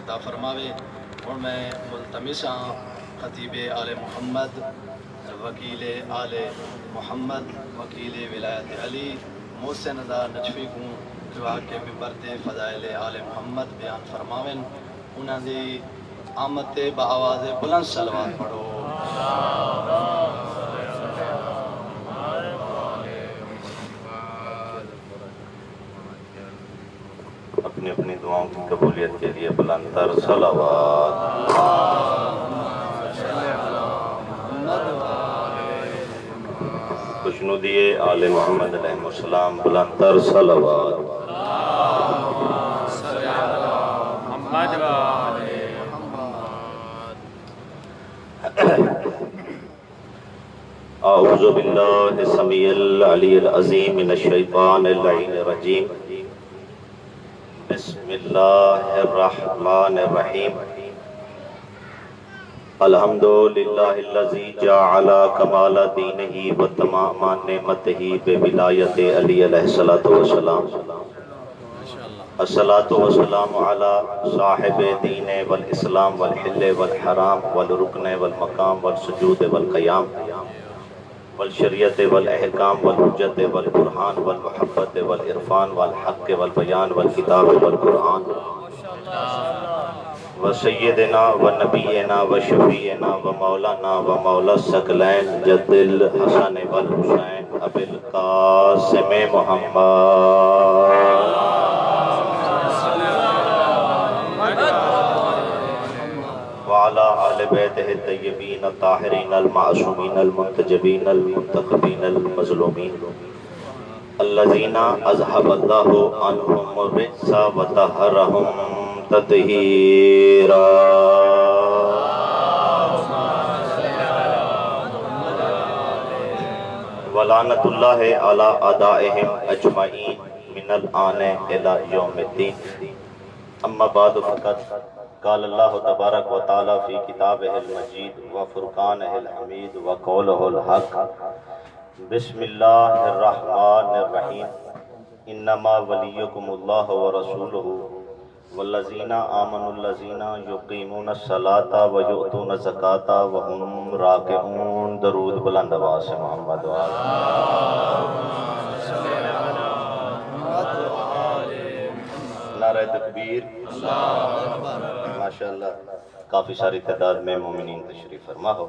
عطا فرماوے۔ اور میں ملتمس ہاں خطیب آل محمد، وکیل آل محمد، وکیل ولایت علی محسن رضا نجفی کو کہ کے ممبر تے فضائل آل محمد بیان فرماویں۔ انہاں دی آمد تے با آواز بلند صلوات پڑھو۔ اپنی اپنی دعاؤں کی قبولیت کے لیے بلند تر صلوات۔ خوشنودی آل محمد علیہ السلام بلند تر صلوات۔ اعوذ باللہ السمیع العلی العظیم من الشیطان اللعین الرجیم۔ بسم اللہ الرحمن الرحیم۔ الحمدللہ الذی جعل کمال دینہ و تمام نعمتہ بولایت علی علیہ السلام۔ الصلاۃ والسلام علی صاحب دین والاسلام والحل والحرام والرکن والمقام والسجود والقیام والشریعت والاحکام والحجت والبرہان والمحبت والعرفان والحق والبیان والکتاب والقرآن وسیدنا ونبینا وشفیعنا ومولانا ومولا الثقلین جد الحسن والحسین ابی القاسم محمد وعلى آل بیتہ الطیبین الطاہرین المعصومین المنتجبین المنتخبین المظلومین الذین اذهب اللہ عنہم الرجس وطہرہم تطہیرا۔ ولعنۃ اللہ علی اعدائہم اجمعین من الآن الی یوم الدین۔ اما بعد فقط قال اللہ تبارک و تعالی فی کتابہ المجید و فرقانہ الحمید و قولہ الحق۔ بسم اللہ الرحمن الرحیم۔ انما ولیکم اللہ ورسولہ والذین آمنوا الذین یقیمون الصلاۃ ویؤتون الزکاۃ وهم راکعون۔ درود بلند آواز سے محمد نعرہ تکبیر۔ ماشاءاللہ کافی ساری تعداد میں مومنین تشریف فرما ہو۔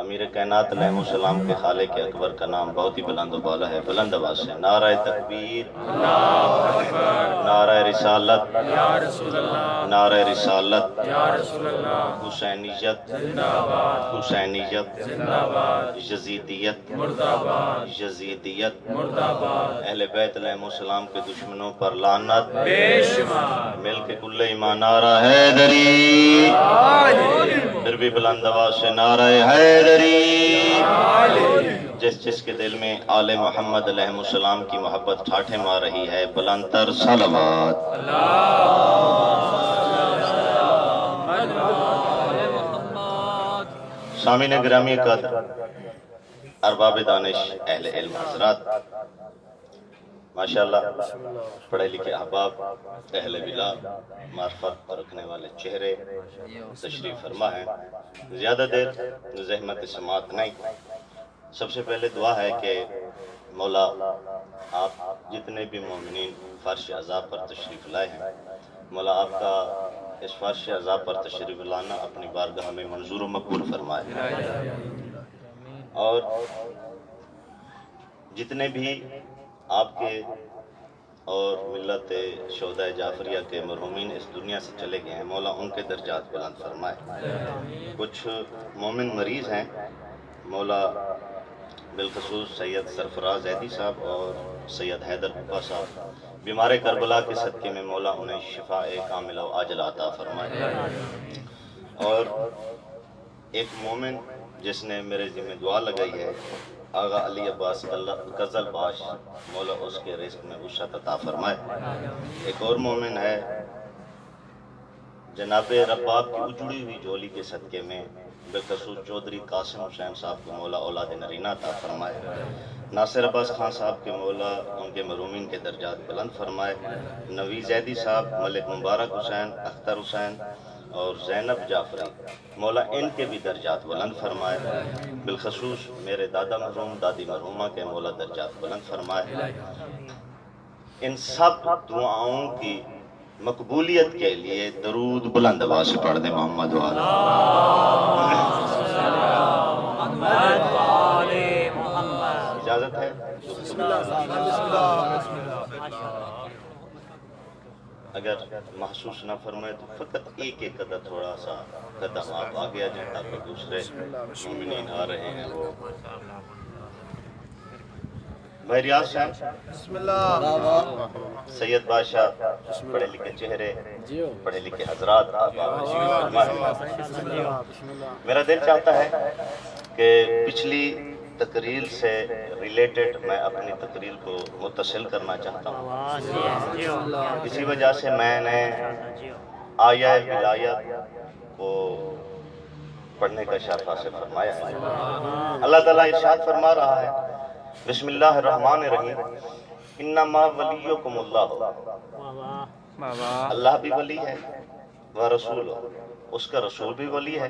امیر کائنات علیہ السلام کے خالق اکبر کا نام بہت ہی بلند و بالا ہے۔ بلند آواز سے نعرہ تکبیر، نعرہ رسالت، نعرہ رسالت، حسینیت، حسینیت، یزیدیت، یزیدیت، اہل بیت علیہ السلام کے دشمنوں پر لعنت، مل کے کل ایمان نعرہ حیدری۔ پھر بھی بلند آواز سے نعرہ حیدری۔ جس جس کے دل میں آل محمد علیہ السلام کی محبت ٹھاٹھے مار رہی ہے بلند تر صلوات۔ سامعین گرامی قدر، ارباب دانش، اہل علم حضرات، ماشاءاللہ پڑھے لکھے احباب، اہل ولا، معرفت رکھنے والے چہرے تشریف فرما ہیں۔ زیادہ دیر زحمت سماعت نہیں۔ سب سے پہلے دعا ہے کہ مولا آپ جتنے بھی مومنین فرش عذاب پر تشریف لائے ہیں، مولا آپ کا اس فرش عذاب پر تشریف لانا اپنی بارگاہ میں منظور و مقبول فرمائے۔ اور جتنے بھی آپ کے اور ملت شہداء جعفریہ کے مرحومین اس دنیا سے چلے گئے ہیں، مولا ان کے درجات بلند فرمائے۔ کچھ مومن مریض ہیں، مولا بالخصوص سید سرفراز زیدی صاحب اور سید حیدر بپا صاحب بیمار کربلا کے صدقے میں مولا انہیں شفاء کاملہ و عاجلہ عطا فرمائے۔ اور ایک مومن جس نے میرے ذمہ دعا لگائی ہے، آغا علی عباس غزل باش، مولا اس کے رزق میں وسعت عطا فرمائے۔ ایک اور مومن ہے جناب رباب کی اجڑی ہوئی جولی کے صدقے میں بالخصوص چودھری قاسم حسین صاحب کو مولا اولاد نرینہ عطا فرمائے، ناصر عباس خان صاحب کے مولا ان کے مرحومین کے درجات بلند فرمائے، نوی زیدی صاحب، ملک مبارک حسین، اختر حسین اور زینب جعفری، مولا ان کے بھی درجات بلند فرمائے، بالخصوص میرے دادا مرحوم، دادی مرحومہ کے مولا درجات بلند فرمائے۔ ان سب دعاؤں کی مقبولیت کے لیے درود بلند آواز سے پڑھ دیں محمد والا۔ اجازت ہے؟ اگر محسوس نہ فرمائے تو فقط ایک ایک قدر تھوڑا سا قدم آپ آگے آ جائیں تاکہ دوسرے مومنین آ رہے ہیں وہ۔ بھائی ریاض صاحب، بسم اللہ، سید بادشاہ، پڑھے لکھے چہرے، پڑھے لکھے حضرات، میرا دل چاہتا ہے کہ پچھلی تقریر سے ریلیٹڈ میں اپنی تقریر کو متصل کرنا چاہتا ہوں۔ اسی وجہ سے میں نے آیہ ولایت کو پڑھنے کا شرف حاصل فرمایا ہے۔ اللہ تعالیٰ ارشاد فرما رہا ہے، بسم اللہ الرحمن الرحیم، انما ولیکم اللہ، اللہ بھی ولی ہے، ورسول، اس کا رسول بھی ولی ہے،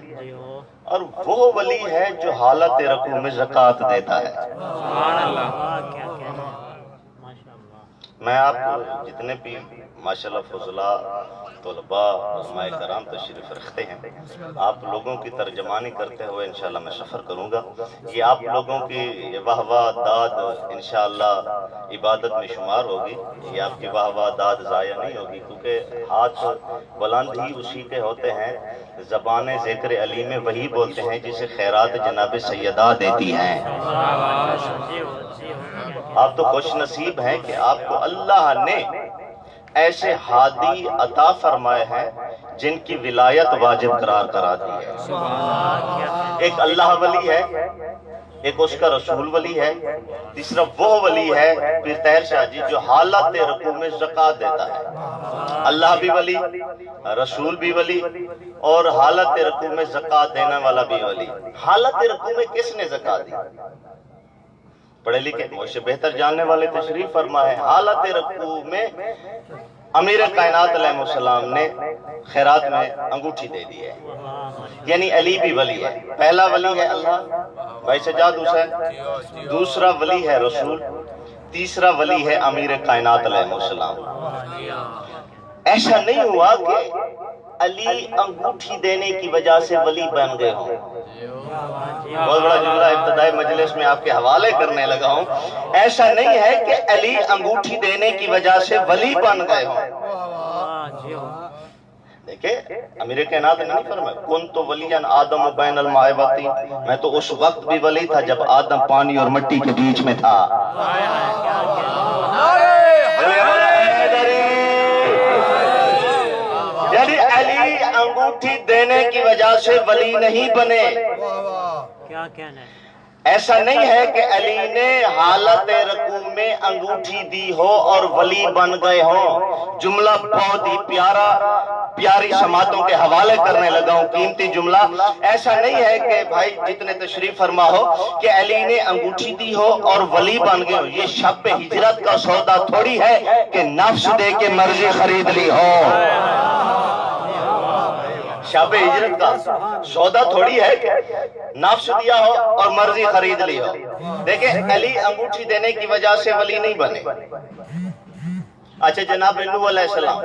اور وہ ولی ہے جو حالت رکوع میں زکوٰۃ دیتا ہے۔ میں آپ کو جتنے بھی ماشاءاللہ فضلاء، طلباء، علماء کرام تشریف رکھتے ہیں، آپ لوگوں کی ترجمانی کرتے ہوئے انشاءاللہ میں سفر کروں گا۔ یہ آپ لوگوں کی واہ واہ داد انشاءاللہ عبادت میں شمار ہوگی، یہ آپ کی واہ واہ داد ضائع نہیں ہوگی، کیونکہ ہاتھ بلند ہی اسی کے ہوتے ہیں، زبان ذکر علی میں وہی بولتے ہیں جسے خیرات جناب سیدہ دیتی ہیں۔ آپ تو خوش نصیب ہیں کہ آپ کو اللہ نے ایسے ہادی عطا فرمائے ہیں جن کی ولایت واجب قرار کرا دی ہے۔ ایک اللہ ولی ہے، ایک اس کا رسول ولی ہے، تیسرا وہ ولی ہے پیر طاہر شاہ جی جو حالت رکوع میں زکوٰۃ دیتا ہے۔ اللہ بھی ولی، رسول بھی ولی، اور حالت رکوع میں زکوٰۃ دینے والا بھی ولی۔ حالت رکوع میں کس نے زکوٰۃ دی؟ پڑھے لکھے مجھ سے بہتر جاننے والے تشریف فرما ہے، حالت رکوع میں امیر کائنات علیہ السلام نے خیرات میں انگوٹھی دے دی ہے، یعنی علی بھی ولی ہے۔ پہلا ولی ہے اللہ، بھائی سجاد حسین، دوسرا ولی ہے رسول، تیسرا ولی ہے امیر کائنات علیہ السلام۔ ایسا نہیں ہوا کہ علی انگوٹھی دینے کی وجہ سے ولی بن گئے ہوں۔ بہت بڑا جملہ ابتدائی مجلس میں آپ کے حوالے کرنے لگا ہوں، ایسا نہیں ہے کہ علی انگوٹھی دینے کی وجہ سے ولی بن گئے ہوں۔ دیکھیں امیر کائنات نے نہیں فرمایا کنت ولیاً آدم بین الماء والطین، میں تو اس وقت بھی ولی تھا جب آدم پانی اور مٹی کے بیچ میں تھا۔ یعنی علی انگوٹھی دینے کی وجہ سے ولی نہیں بنے۔ کیا کہنا ہے؟ ایسا نہیں ہے کہ علی نے حالت رکوع میں انگوٹھی دی ہو اور ولی بن گئے ہوں۔ جملہ بہت ہی پیاری سماعتوں کے حوالے کرنے لگا ہوں، قیمتی جملہ۔ ایسا نہیں ہے کہ بھائی جتنے تشریف فرما ہو کہ علی نے انگوٹھی دی ہو اور ولی بن گئے ہو۔ یہ شب ہجرت کا سودا تھوڑی ہے کہ نفس دے کے مرضی خرید لی ہو۔ شب ہجرت کا سودا تھوڑی ہے کہ نفس دیا ہو اور مرضی خرید لی ہو۔ دیکھیں علی انگوٹھی دینے کی وجہ سے ولی نہیں بنے۔ اچھا جناب نوح علیہ السلام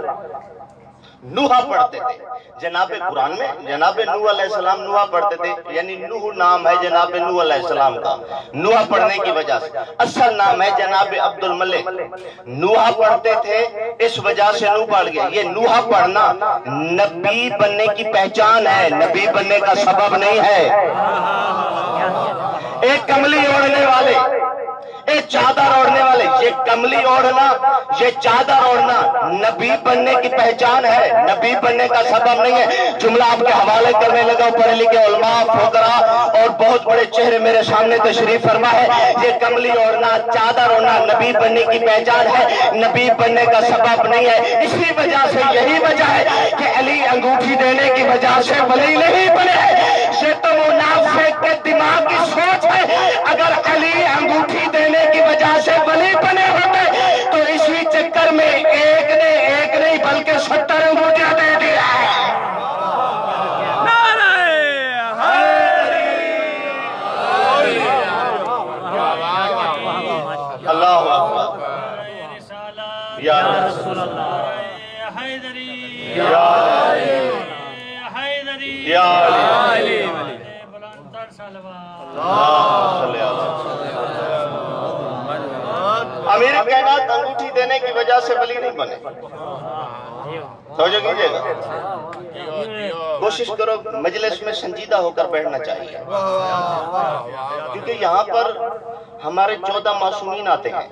نوحہ پڑھتے تھے، جناب قرآن میں جناب نوح علیہ السلام نوحہ پڑھتے تھے، یعنی نوح نام ہے جناب نوح علیہ السلام کا، نوحہ پڑھنے کی وجہ سے۔ اصل نام ہے جناب عبد الملک، نوحہ پڑھتے تھے اس وجہ سے نوح پڑھ گئے۔ یہ نوحہ پڑھنا نبی بننے کی پہچان ہے، نبی بننے کا سبب نہیں ہے۔ ایک کملی اوڑھنے والے، ये चादर ओढ़ने वाले, ये कमली ओढ़ना, ये चादर ओढ़ना नबी बनने की पहचान है, नबी बनने का सबब नहीं है। जुमला आपके हवाले करने लगा, पढ़े लिखे उलमा, फुकरा और बहुत बड़े चेहरे मेरे सामने तशरीफ फरमा है। ये कमली ओढ़ना, चादर ओढ़ना नबी बनने की पहचान है, नबी बनने का सबब नहीं है। इसी वजह से, यही वजह है कि अली अंगूठी देने की वजह से वली नहीं बने। ये तो मुनाफिक के दिमाग की सोच है। अगर अली अंगूठी देने की वजह से वली बने होते तो इसी चक्कर में एक नहीं बल्कि 70 अंगूठियां दे दिया है। अल्लाहु अकबर। या रसूल अल्लाह, हैदरी या हैदरी या अली बुलंदतर अमीर कायनात अंगूठी देने की वजह से वली नहीं बने। समझो कीजिएगा, कोशिश करो मजलिस में संजीदा होकर बैठना चाहिए, क्योंकि यहाँ पर हमारे 14 मासूमीन आते हैं।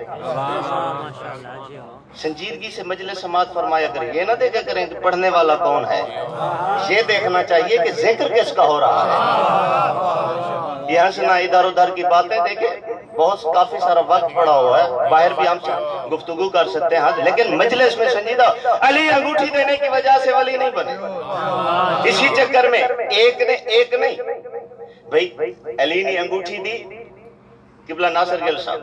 संजीदगी से मजलिस समात फरमाया करें, ये ना देखा करें कि पढ़ने वाला कौन है, ये देखना चाहिए कि जिक्र किसका हो रहा है। यहाँ से ना इधर उधर की बातें देखें, बहुत काफी सारा वक्त पड़ा हुआ है, बाहर भी हम गुफ्तगू कर सकते हैं, लेकिन मजलिस में संजीदा। अली अंगूठी देने की वजह से वली नहीं बने। इसी चक्कर में एक नहीं भाई, अली ने अंगूठी दी, किबला नासिर गिल साहब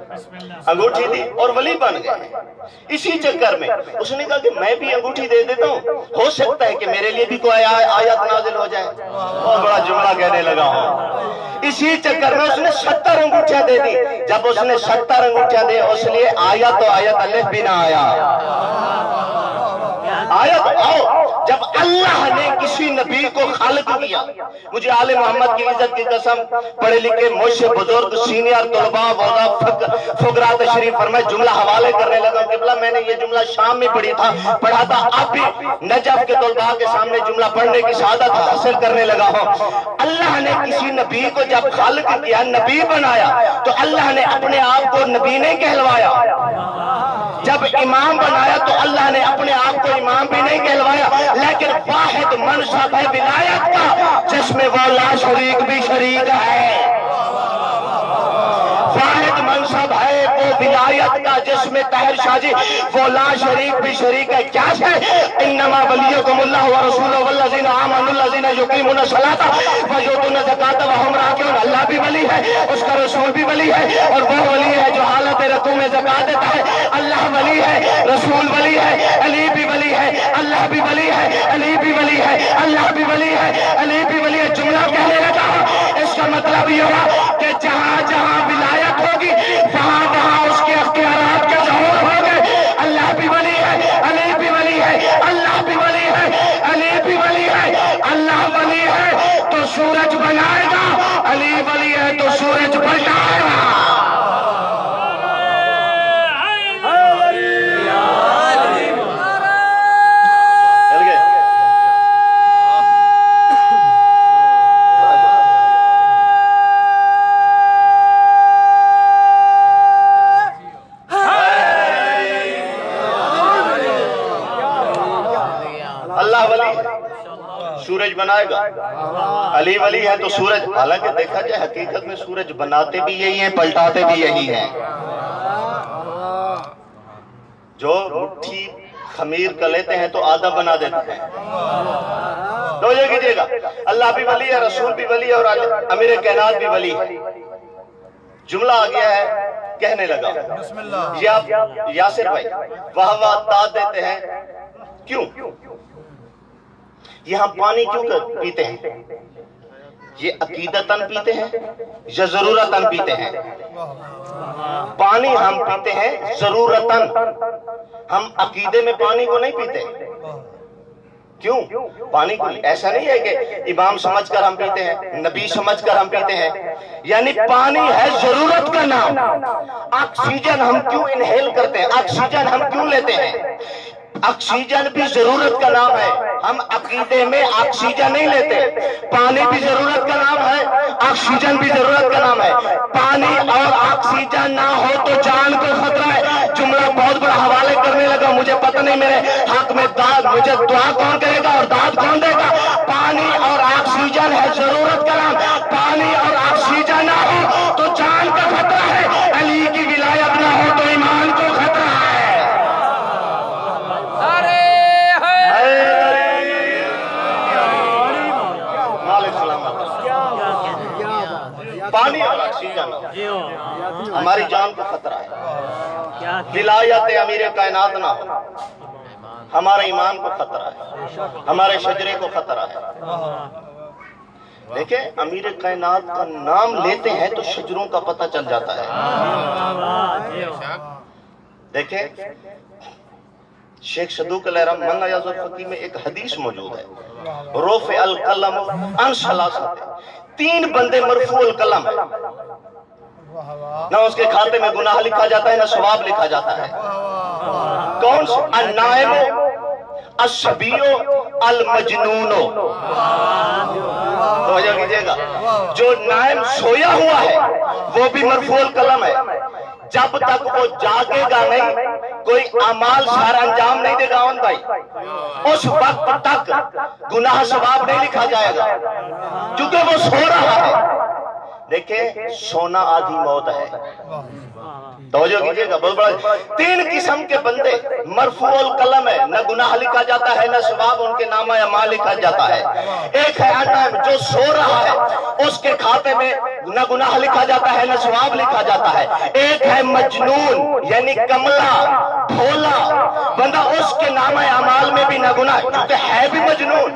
अंगूठी दी और वली बन गए। इसी चक्कर में उसने कहा कि मैं भी अंगूठी दे देता हूँ, हो सकता है कि मेरे लिए भी कोई आयत नाजिल हो जाए। बहुत बड़ा जुमला कहने लगा हूँ। इसी चक्कर में उसने 70 अंगूठियां दे दी। जब उसने 70 अंगूठियां दे, उसलिए आया तो आयत अलिफ भी ना आया, आयत आओ। जब अल्लाह ने किसी नबी को खालिक किया, मुझे आले मोहम्मद की इज्जत की कसम, पढ़े लिखे मोशे बुजुर्ग सीनियर तलबा वज़ा फुकरा तशरीफ फरमाए, जुमला हवाले करने लगा। किबला मैंने ये जुमला शाम में पढ़ा था, अब भी नजफ के तलबा के सामने जुमला पढ़ने की शहादत हासिल करने लगा हूँ। अल्लाह ने किसी नबी को जब खालिक किया, नबी बनाया, तो अल्लाह ने अपने आप को नबी नहीं कहलवाया। जब इमाम बनाया तो अल्लाह ने अपने आप को इमाम भी नहीं कहलवाया, लेकिन वाहिद मनसब है विलायत का, जिसमें वो ला शरीक भी शरीक है। वाहिद मनसब है वो विलायत का, जिसमें तहर शाजी वो ला शरीक भी शरीक है। क्या है? इन्नमा वलियुकुमुल्लाह व रसूलुहु वल्लज़ीना आमनुल्लज़ीना युकीमुना सलाता व युतूना ज़काता व हुम राकिऊन। अल्लाह भी वली है, उसका रसूल भी वली है, और वो वली है जो हालत रकू में ज़कात देता है। अल्लाह वली है, रसूल वली है, अली भी वली है, अल्लाह भी वली है, अली भी वली है, अल्लाह भी वली है, अली भी वली है। जुमला कहने लगा, इसका मतलब ये हुआ कि जहाँ जहाँ विलायत होगी वहाँ वहाँ उसके अख्तियारात के ज़हूर होंगे। अल्लाह भी वली है, अली भी वली है, अल्लाह भी वली है, अली भी वली है। अल्लाह वली है तो सूरज बनाएगा, अली वली है तो सूरज बनाएगा। सूरज बनाएगा, अली वली है तो सूरज। हालांकि देखा जाए हकीकत में सूरज बनाते भी यही हैं, पलटाते भी यही हैं। जो मुट्ठी खमीर कर लेते हैं तो आधा बना देते हैं। तो ये कीजिएगा, अल्लाह भी वली है, रसूल भी वली है, और अमीर कायनात भी वली है। जुमला आ गया है, कहने लगा। ये आप यासिर भाई वाह वाह ता देते हैं, क्यों? ये हम पानी क्यों पीते हैं? ये अकीदतन पीते हैं या जरूरतन पीते हैं? पानी हम पीते हैं जरूरतन, हम अकीदे में पानी को नहीं पीते। क्यों? पानी को ऐसा नहीं है कि इमाम समझकर हम पीते हैं, नबी समझकर हम पीते हैं, यानी पानी है जरूरत का नाम। ऑक्सीजन हम क्यों इनहेल करते हैं? ऑक्सीजन हम क्यों लेते हैं? ऑक्सीजन भी जरूरत का नाम है। हम अकीदे में ऑक्सीजन नहीं लेते। पानी भी जरूरत का नाम है, ऑक्सीजन भी जरूरत का नाम है। पानी और ऑक्सीजन ना हो तो जान को खतरा है। जुमला बहुत बड़ा हवाले करने लगा, मुझे पता नहीं मेरे हक में दाद, मुझे दुआ कौन करेगा और दाद कौन देगा। पानी और ऑक्सीजन है जरूरत का नाम। पानी और ऑक्सीजन ना हो तो जान का खतरा है। अली की विलायत ना हो तो ईमान को खतरा है। पानी और ऑक्सीजन हमारी जान को खतरा है। विलायत अमीर कायनात ना हो, हमारे ईमान को खतरा है, हमारे शजरे को खतरा है। देखें, अमीर कायनात का नाम लेते हैं तो शजरों का पता चल जाता है। देखें, शेख सदूक अलैहिर्रहम मंगा याजुल फकीह में एक हदीस मौजूद है, रोफ़े अल कलम अन सलासत, 3 बंदे मरफूल कलम है, ना उसके खाते में गुनाह लिखा जाता है ना सवाब लिखा जाता है। कौन से? अन्नाइमो अस्सबियो अल मजनूनो। तो कीजिएगा, जो नाइम सोया हुआ है वो भी मरफूल कलम है। जब तक वो जागेगा नहीं, कोई अमाल सारा अंजाम नहीं देगा उन भाई, उस वक्त तक गुनाह सवाब नहीं लिखा जाएगा, क्योंकि वो सो रहा है। देखे, सोना आधी मौत है। तवज्जो कीजिएगा, बहुत बड़ा। 3 किस्म के बंदे मरफूल कलम है, न गुनाह लिखा जाता है न सवाब उनके नामा या माल लिखा जाता है। एक है अन्नाइम, जो सो रहा है, उसके खाते में न गुनाह लिखा जाता है न सवाब लिखा जाता है। एक है मजनून, यानी कमला भोला बंदा, उसके नामा अमाल में भी न गुनाह, क्योंकि है भी मजनून,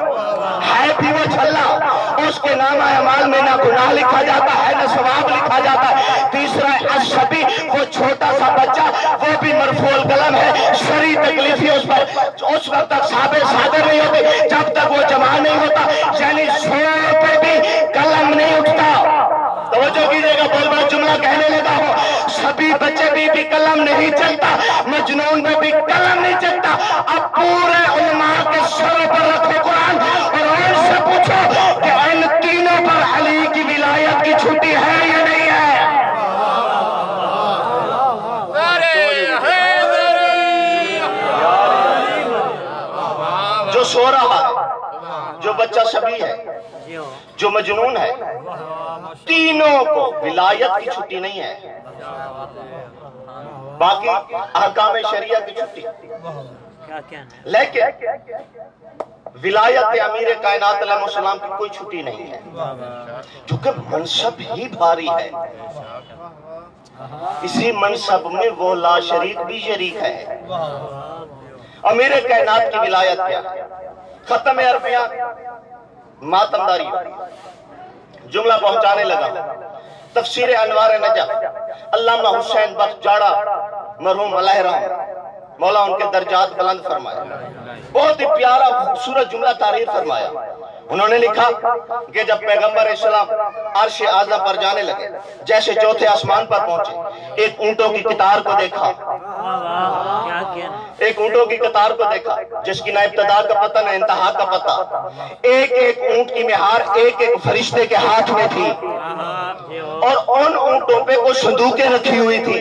है भी वो छल्ला, उसके नामा अमाल में न गुनाह लिखा जाता है न सवाब लिखा जाता है। तीसरा है अशबी, वो छोटा सा बच्चा, वो भी मरफूल कलम है। शरी तकलीफ ही उस पर उस वक्त तक सादर नहीं होती जब तक वो जमा नहीं होता, यानी सोने पे भी कलम नहीं उठता। तवज्जो कीजिएगा, बहुत बड़ा जुमला कहने लगा हो। सभी बच्चे भी कलम नहीं चलता, मजनून में भी कलम नहीं चलता। अब पूरे उलमा के सर पर रखो कुरान और उनसे पूछो कि इन तीनों पर अली की विलायत की छुट्टी है या नहीं है। जो सो रहा है, जो बच्चा सभी है, जो मजनून है, तीनों को विलायत की छुट्टी नहीं है। बाकी अहकाम शरिया की छुट्टी, लेकिन विलायत अमीर कायनात अलैहिस्सलाम की कोई छुट्टी नहीं है, क्योंकि मनसब ही भारी है। इसी मनसब में वो ला शरीक भी शरीक है। अमीर कायनात की विलायत क्या? खत्म अरबिया मातमदारी जुमला पहुंचाने लगा। तफसीर अनवार नजफ अल्लामा हुसैन बख्श जाड़ा मरहूम अलैहिर्रहम, मौला उनके दर्जात बुलंद फरमाया। बहुत ही प्यारा खूबसूरत जुमला तारीफ फरमाया। उन्होंने लिखा कि जब पैगंबर इस्लाम अर्श आज़म पर जाने लगे, जैसे चौथे आसमान पर पहुंचे, एक ऊंटों की कतार को देखा, एक ऊंटों की कतार को देखा जिसकी ना इब्तिदा का पता ना इंतहा का पता। एक एक ऊंट की मेहार एक एक फरिश्ते के हाथ में थी, और उन ऊंटों पे कुछ संदूकें रखी हुई थी,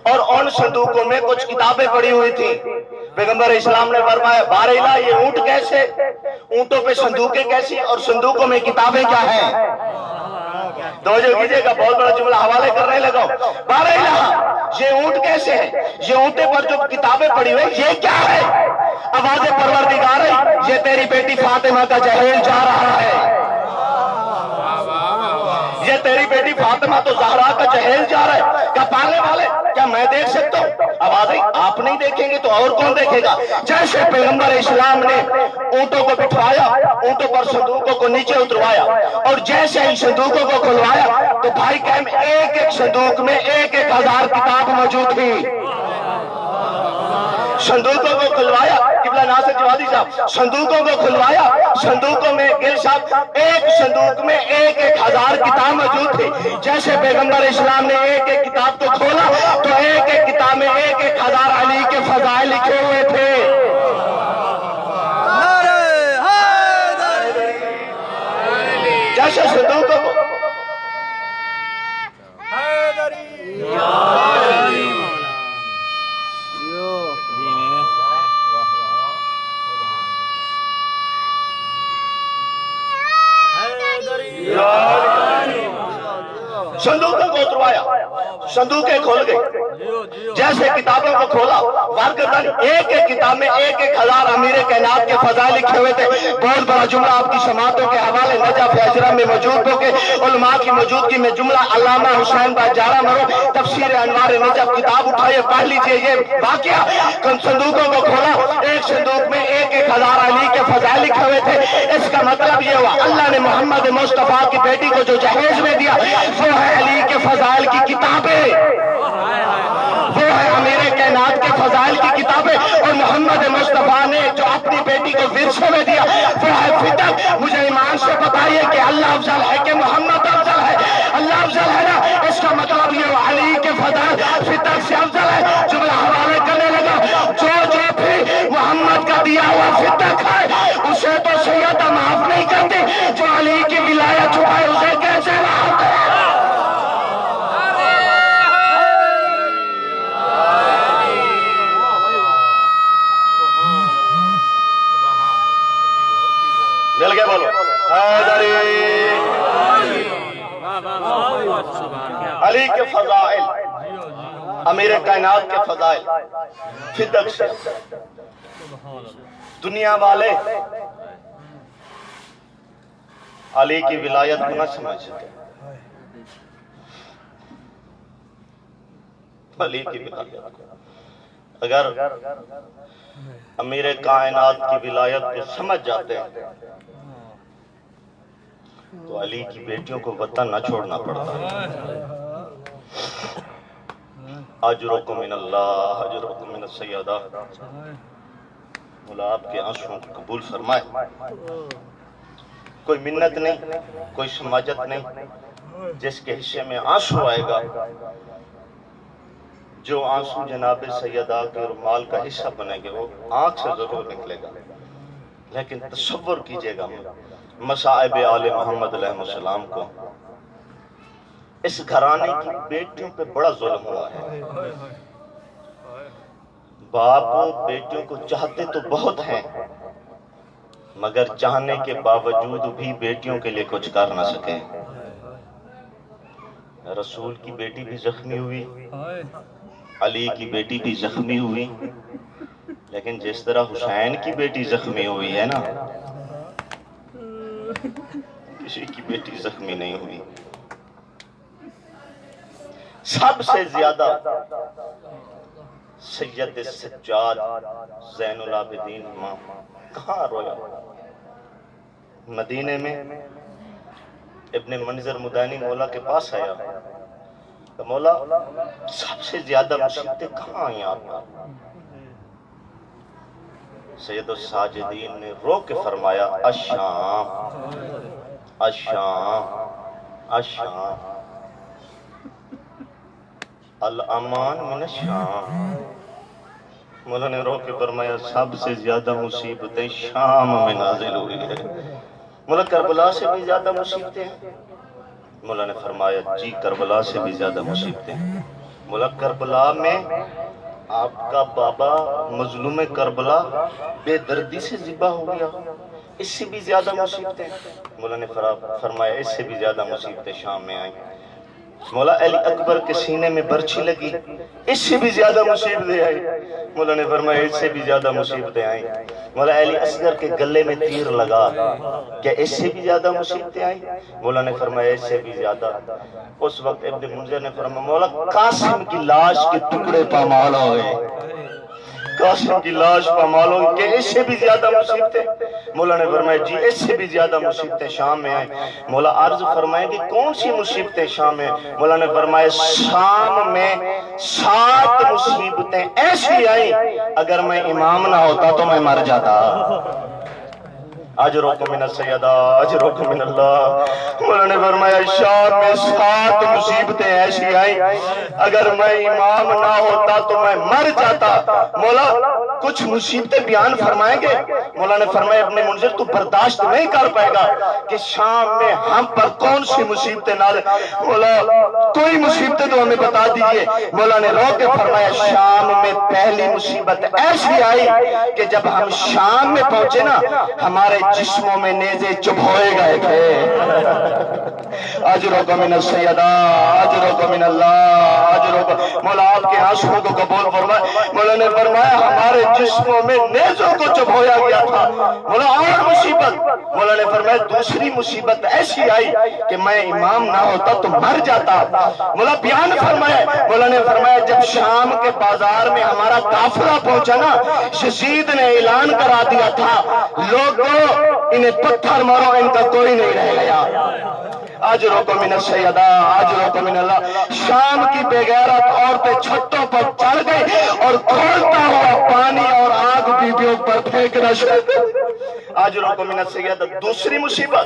और उन संदूकों में कुछ किताबें पड़ी हुई थी। पैगंबर इस्लाम ने फरमाया, बारिला ये ऊंट कैसे, ऊंटों पे संदूकें कैसी और संदूकों में किताबें क्या है। तो जो कीजिएगा, बहुत बड़ा जुमला हवाले करने लगा। बारिला ये ऊंट कैसे है, ये ऊंटे पर जो किताबें पड़ी हुई ये क्या है। आवाज़े परवरदिगार है, ये तेरी बेटी फातिमा का जहेल जा रहा है, ये तेरी बेटी फातिमा तो ज़हरा का जहेल जा रहा है। क्या पालने वाले, क्या मैं देख सकता हूँ? आवाज़ आई, आप नहीं देखेंगे तो और कौन देखेगा। जैसे पैगंबर इस्लाम ने ऊंटों को बिठवाया, ऊंटों पर संदूकों को नीचे उतरवाया, और जैसे ही संदूकों को खुलवाया तो भाई कहम एक एक संदूक में एक एक हजार किताब मौजूद थी। संदूकों को खुलवाया, किबला नासिर जवादी साहब, संदूकों को खुलवाया, संदूकों में गिल साहब एक संदूक में एक एक हजार किताब मौजूद थी। जैसे पैगंबर इस्लाम ने एक एक किताब को खोला तो एक एक किताब में एक एक हजार अली के फजाइल लिखे हुए थे। ایسے صندوق کو صندوقوں کو اتروایا، صندوقیں کھول گئی، جیسے کتابوں کو کھولا واقعتاً ایک ایک کتاب میں ایک ایک ہزار امیر کائنات کے فضائل لکھے ہوئے تھے۔ بہت بڑا جملہ آپ کی سماعتوں کے حوالے نجف اجرا میں موجود ہو کے علماء کی موجودگی میں جملہ علامہ حسین باجارہ مرو تفسیر انوار نجف کتاب اٹھائیے پڑھ لیجئے یہ واقعہ۔ صندوقوں کو کھولا، ایک صندوق میں ایک ایک ہزار علی کے فضائل لکھے ہوئے تھے۔ اس کا مطلب یہ ہوا اللہ نے محمد مصطفیٰ کی بیٹی کو جو جہیز میں دیا وہ ہے علی کے فضائل کی کتابیں، وہ ہے امیر کائنات کے فضائل کی کتابیں، اور محمد مصطفیٰ نے جو اپنی بیٹی کو ورثے میں دیا وہ ہے فتح۔ مجھے ایمان سے بتائیے کہ اللہ افضل ہے کہ محمد افضل ہے؟ اللہ افضل ہے نا، اس کا مطلب یہ علی کے فضائل فتح سے افضل ہے۔ جملہ حوالے کرنے لگا، جو بھی محمد کا دیا ہوا فتح ہے اسے تو سیدہ معاف نہیں کرتی، جو علی کی ولایت چھپائے اسے کیسے معاف کرے؟ مل گیا بولو حیدری۔ علی کے فضائل، امیر کائنات کے فضائل فدق سے دنیا والے علی کی ولایت کو نہ سمجھتے، علی کی ولایت کو اگر امیر کائنات کی ولایت کو سمجھ جاتے ہیں تو علی کی بیٹیوں کو وطن نہ چھوڑنا پڑتا۔ اجرکم من اللہ، اجرکم من السیدہ۔ مولا آپ کے آنسوؤں کو قبول فرمائے۔ کوئی منت نہیں، کوئی سماجت نہیں، جس کے حصے میں آنسو آئے گا، جو آنسو جناب سیدہ کے رومال کا حصہ بنے گے وہ آنکھ سے ضرور نکلے گا، لیکن تصور کیجئے گا مصائب آل محمد علیہ السلام کو، اس گھرانے کی بیٹیوں پہ بڑا ظلم ہوا ہے۔ باپ بیٹیوں کو چاہتے تو بہت ہیں، مگر چاہنے کے باوجود بھی بیٹیوں کے لیے کچھ کر نہ سکے۔ رسول کی بیٹی بھی زخمی ہوئی، علی کی بیٹی بھی زخمی ہوئی، لیکن جس طرح حسین کی بیٹی زخمی ہوئی ہے نا، کسی کی بیٹی زخمی نہیں ہوئی۔ سب سے زیادہ سید سجاد زین العابدین امام کہاں رویا؟ مدینے میں ابن منظر مدانی مولا کے پاس آیا تو مولا سب سے زیادہ مصیبتیں کہاں آئیں آپ کا؟ سید الساجدین نے رو کے فرمایا الشام، الشام، الشام، الامان من الشام۔ مولا نے رو کے فرمایا سب سے زیادہ مصیبتیں شام میں نازل ہوئی ہے۔ مولا کربلا سے بھی زیادہ مصیبتیں ہیں؟ مولا نے فرمایا جی کربلا سے بھی زیادہ مصیبتیں ہیں۔ مولا کربلا میں آپ کا بابا مظلوم کربلا بے دردی سے ذبح ہو گیا، اس سے بھی زیادہ مصیبتیں۔ مولا نے فرمایا اس سے بھی زیادہ مصیبتیں شام میں آئیں۔ مولا علی اکبر کے سینے میں برچھی لگی، اس سے بھی زیادہ مصیبتیں آئیں۔ مولا نے فرمایا اس سے بھی زیادہ مصیبتیں آئیں۔ مولا علی اصغر کے گلے میں تیر لگا، کیا اس سے بھی زیادہ مصیبتیں آئیں؟ مولا نے فرمایا اس سے بھی زیادہ۔ اس وقت ابن منظر نے فرمایا مولا قاسم کی لاش کے ٹکڑے پامال ہوئے، قاسم کی لاش پامال ہوئے، کہ اس سے بھی زیادہ مصیبتیں؟ مولا نے فرمایا جی اس سے بھی زیادہ مصیبتیں شام میں آئیں۔ مولا عرض فرمائیں کہ کون سی مصیبتیں شام میں؟ مولا نے فرمایا شام میں 7 مصیبتیں ایسی آئیں اگر میں امام نہ ہوتا تو میں مر جاتا۔ اجرکم من السیدہ، اجرکم من اللہ۔ مولا نے فرمایا شام میں 7 مصیبتیں ایسی آئیں اگر میں امام نہ ہوتا تو میں مر جاتا۔ مولا कुछ मुसीबतें बयान फरमाएंगे। मौला ने फरमाया अपने मुंजिर तू बर्दाश्त नहीं कर पाएगा कि शाम में हम पर कौन सी मुसीबतें नाज़िल। मौला कोई मुसीबतें तो हमें बता दीजिए। मौला ने रो के फरमाया शाम में पहली मुसीबत ऐसी आई कि जब हम शाम में पहुंचे ना हमारे जिस्मों में नेज़े चुभोए गए थे। अजरुका मिन सैयदा अजरुका मिन अल्लाह अजरुका। मौला आपके आंसुओं को कबूल फरमाए। मौला ने फरमाया हमारे जिस्मों में नेज़ों को चुभोया गया था। मौला और मुसीबत। मौला ने फरमाया दूसरी मुसीबत ऐसी आई कि मैं इमाम ना होता तो मर जाता। मौला बयान फरमाया। मौला ने फरमाया जब शाम के बाजार में हमारा काफिला पहुंचा ना यजीद ने ऐलान करा दिया था लोगों इन्हें पत्थर मारो इनका कोई नहीं रह गया। आज रोको मिन सैयदा आज रोको मिन अल्लाह। शाम की बेगैरत औरतें छतों पर चढ़ गई और खोलता हुआ पानी और आग बीवियों पर फेंकना शुरू कर। आज रोको मिन सैयदा। दूसरी मुसीबत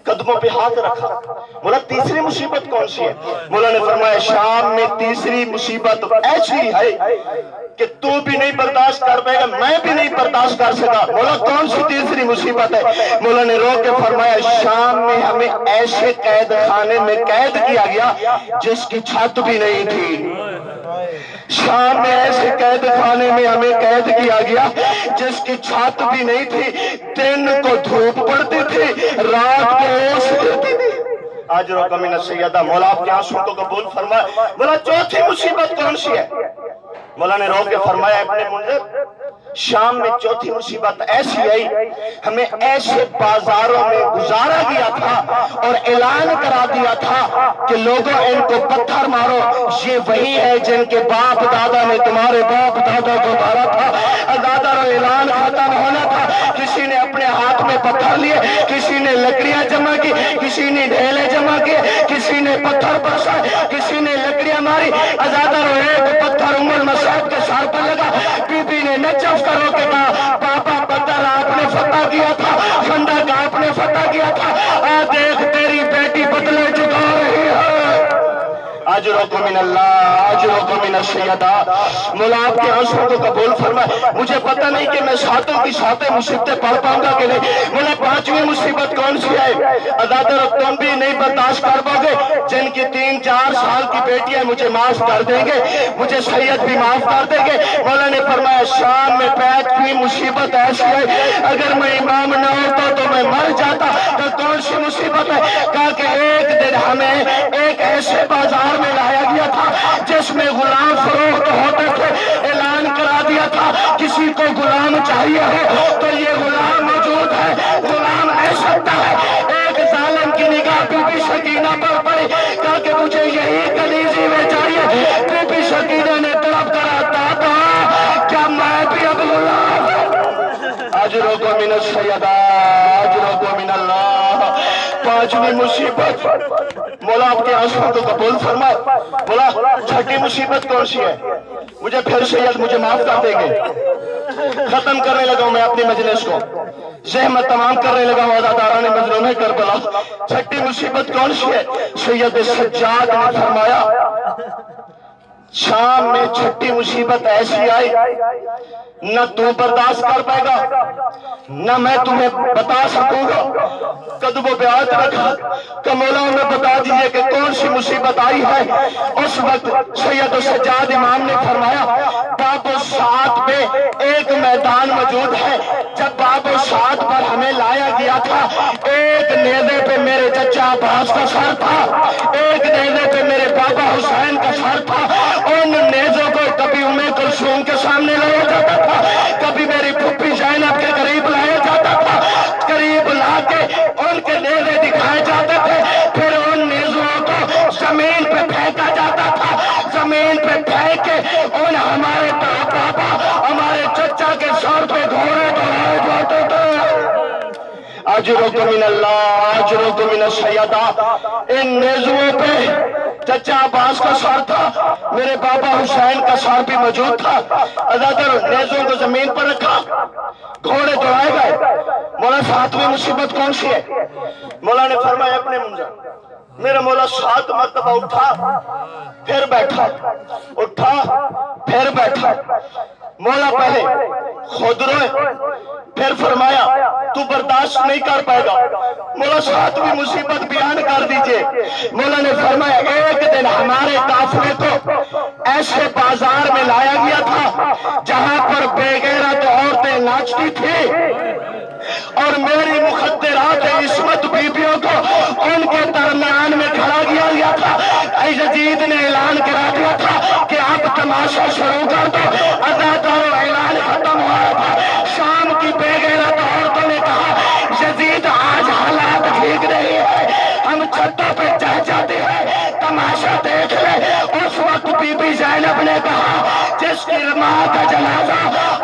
कदमों पे हाथ रखा। बोला तीसरी मुसीबत कौन सी है? मौला ने फरमाया शाम में तीसरी मुसीबत ऐसी है कि तू भी नहीं बर्दाश्त कर पाएगा मैं भी नहीं बर्दाश्त कर सका। बोला कौन सी तीसरी मुसीबत है? मौला ने रो के फरमाया शाम में हमें ऐसे कैद खाने में कैद किया गया जिसकी छत भी नहीं थी। शाम में ऐसे कैद खाने में हमें कैद किया गया जिसकी छत भी नहीं थी। दिन को धूप पड़ती थी रात को ओस गिरती थी। आज रोका मिन सैयदा। मौला आपके आंसुओं को कबूल फरमाए। बोला चौथी मुसीबत कौन सी है? मौला ने रो के फरमाया अपने मुंजिर शाम में चौथी मुसीबत ऐसी आई हमें ऐसे बाजारों में गुजारा गया था और ऐलान करा दिया था कि लोगों इनको पत्थर मारो ये वही है जिनके बाप दादा ने तुम्हारे बाप दादा को मारा था। दादा का ऐलान खत्म होना था। किसी ने अपने हाथ में पत्थर लिए किसी ने लकड़ियां जमा की किसी ने ढेले जमा किए किसी ने पत्थर बरसाए किसी ने लकड़ियां मारी। आजादा एक पत्थर उमर मसाद के सर पर लगा। बीबी ने नचफ करो के कहा पापा पत्थर आपने फतह किया था खंडक आपने फतह किया था आ देख तेरी बेटी बदले चुका रही है। आज रोको मिन अल्लाह आज रोको मिन सैयदा। मौला आपके आंसुओं को कबूल फरमाए। मुझे पता नहीं कि मैं सातों की सातें मुसीबतें पढ़ पाऊंगा कि नहीं। मौला पांचवी मुसीबत कौन सी है? अदादर तुम भी नहीं बर्दाश्त कर पाओगे। जिनकी 3-4 साल की बेटियां मुझे माफ कर देंगे मुझे सैयद भी माफ कर देंगे। मौला ने फरमाया शाम में पांचवी मुसीबत ऐसी है अगर मैं इमाम न होता तो मैं मर जाता। तो कौन सी मुसीबत है? कहा कि एक दिन हमें एक ऐसे बाजार में लाया गया था जिसमें गुलाम फरोख्त होते थे। ऐलान करा दिया था किसी को गुलाम चाहिए हो तो ये गुलाम मौजूद है गुलाम ले सकता है। एक जालिम की निगाह बीबी शकीना पर पड़ी कहा कि मुझे यही कलीजी में चाहिए। बीबी शकीना ने तड़प करा दादा क्या मैं भी अब गुलाम? आज रोको मिन सैयदा आज रोको मिन अल्लाह। पांचवी मुसीबत मौला आपके आंसुओं को कबूल फरमाए। बोला छठी मुसीबत कौन सी है? मुझे फिर सैयद मुझे माफ कर देंगे। खत्म करने लगा हूं मैं अपनी मजलिस को ज़हमत तमाम करने लगा हूं अज़ादारान मज़लूम करबला। छठी मुसीबत कौन सी है? सैयद सज्जाद ने फरमाया शाम में छठी मुसीबत ऐसी आई न तू बर्दाश्त कर पाएगा न मैं तुम्हें बता सकूंगा। कदमों पे हाथ रखा कि मौला में बता दीजिए कि कौन सी मुसीबत आई है। उस वक्त सैयद सज्जाद इमाम ने फरमाया बाबो सात पे एक मैदान मौजूद है। जब बाबो सात पर हमें लाया गया था एक नेज़े पे मेरे चचा अब्बास का सर था एक नेज़े पे मेरे बाबा हुसैन का सर था। उन नेज़ों को कभी उम्मे कुलसूम के सामने लाया जाता था कभी मेरी फुप्पी ज़ैनब के करीब लाया जाता था। करीब लाके उनके नेज़े दिखाए जाते थे फिर उन नेज़ों को जमीन पे फेंका जाता था। जमीन पे फेंक के उन हमारे बाबा हमारे चचा के सर पे घोड़े दौड़ाए जाते थे। अजरुक मिन अल्लाह अजरुक मिन सैयदा। इन नेज़ों पे چچا عباس کا سر تھا، میرے بابا حسین کا سر بھی موجود تھا۔ ادھر نیزوں کو زمین پر رکھا، گھوڑے دوڑائے گئے۔ مولا ساتویں مصیبت کون سی ہے؟ مولا نے فرمایا اپنے منظر۔ میرا مولا 7 مرتبہ اٹھا پھر بیٹھا، اٹھا پھر بیٹھا۔ مولا پہلے خود روئے، پھر فرمایا تو برداشت نہیں کر پائے گا، مولا 7ویں مصیبت بیان کر دیجئے۔ مولا نے فرمایا ایک دن ہمارے قافلے کو ایسے بازار میں لایا گیا تھا جہاں پر بے غیرت عورتیں ناچتی تھی اور میری مخدرات عصمت بیبیوں کو ان کے درمیان میں کھڑا کیا گیا تھا۔ یزید نے اعلان کرا دیا تھا کہ اب تماشا شروع کر دو۔ اداتارو اعلان ختم ہوا تھا۔ شام کی بے غیرت عورتوں نے کہا یزید آج حالات ٹھیک نہیں ہے، ہم چھتوں پہ چڑھ جاتے ہیں، تماشا دیکھ لے۔ اس وقت بی بی زینب نے کہا جس کی ماں کا جنازہ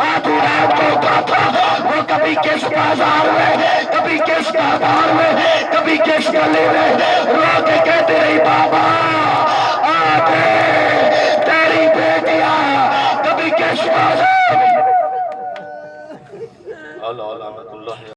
آدھی رات کو اٹھا تھا وہ کبھی کس بازار میں، کبھی کس دربار میں، کبھی کس گلی میں